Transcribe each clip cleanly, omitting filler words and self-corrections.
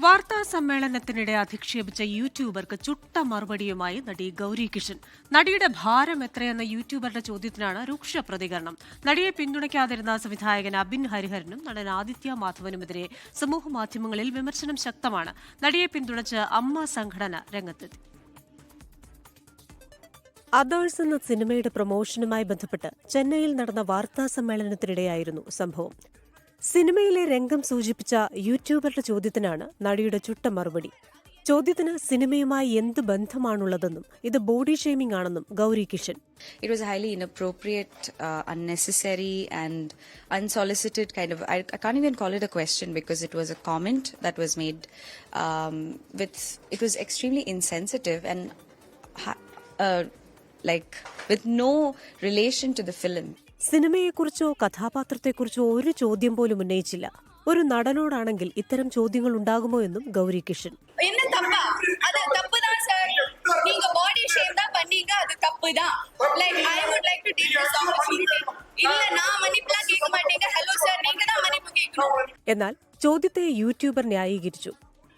വാർത്താ സമ്മേളനത്തിനിടെ അധിക്ഷേപിച്ച യൂട്യൂബർക്ക് ചുട്ട മറുപടിയുമായി നടി ഗൗരി കിഷൻ. നടിയുടെ ഭാരം എത്രയെന്ന യൂട്യൂബറുടെ ചോദ്യത്തിനാണ് രൂക്ഷ പ്രതികരണം. നടിയെ പിന്തുണയ്ക്കാതിരുന്ന സംവിധായകൻ അബിൻ ഹരിഹരനും നടൻ ആദിത്യ മാധവനുമെതിരെ സമൂഹമാധ്യമങ്ങളിൽ വിമർശനം ശക്തമാണ്. നടിയെ പിന്തുണച്ച് അമ്മ സംഘടന രംഗത്തെത്തി. അതേഴ്സ് എന്ന സിനിമയുടെ പ്രൊമോഷനുമായി ബന്ധപ്പെട്ട് ചെന്നൈയിൽ നടന്ന വാർത്താ സമ്മേളനത്തിനിടെയായിരുന്നു സംഭവം. സിനിമയിലെ രംഗം സൂചിപ്പിച്ച യൂട്യൂബറുടെ ചോദ്യത്തിനാണ് നടിയുടെ ചുട്ട മറുപടി. ചോദ്യത്തിന് സിനിമയുമായി എന്ത് ബന്ധമാണുള്ളതെന്നും ഇത് ബോഡി ഷെയ്മിംഗ് ആണെന്നും Gauri Kishan. It was highly inappropriate, unnecessary and unsolicited kind of, I can't even call it a question because it was a comment that was made it was extremely insensitive and with no relation to the film. സിനിമയെക്കുറിച്ചോ കഥാപാത്രത്തെക്കുറിച്ചോ ഒരു ചോദ്യം പോലും ഉന്നയിച്ചില്ല. ഒരു നടനോടാണെങ്കിൽ ഇത്തരം ചോദ്യങ്ങൾ ഉണ്ടാകുമോ എന്നും ഗൗരി കിഷൻ. എന്നാൽ ചോദ്യത്തെ YouTuber ന്യായീകരിച്ചു.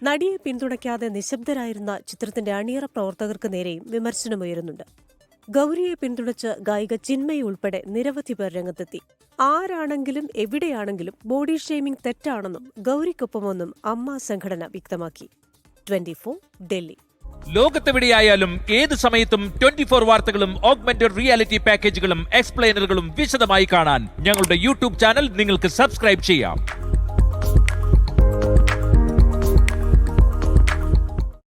നടിയെ പിന്തുണയ്ക്കാതെ നിശബ്ദരായിരുന്ന ചിത്രത്തിന്റെ അണിയറ പ്രവർത്തകർക്ക് നേരെയും വിമർശനമുയരുന്നുണ്ട്. ഗൗരിയെ പിന്തുണച്ച് ഗായിക ചിന്മയി ഉൾപ്പെടെ നിരവധി പേർ രംഗത്തെത്തി. ആരാണെങ്കിലും എവിടെയാണെങ്കിലും ബോഡി ഷെയ്മിംഗ് തെറ്റാണെന്നും ഗൗരിക്കൊപ്പമെന്നും അമ്മ സംഘടന വ്യക്തമാക്കി. 24 ഡൽഹി. ലോകത്തെവിടെയായാലും ഏത് സമയത്തും 24 വാർത്തകളും ഓഗ്മെന്റഡ് റിയാലിറ്റി പാക്കേജുകളും എക്സ്പ്ലെയിനറുകളും വിശദമായി കാണാൻ ഞങ്ങളുടെ യൂട്യൂബ് ചാനൽ നിങ്ങൾക്ക് സബ്സ്ക്രൈബ് ചെയ്യാം.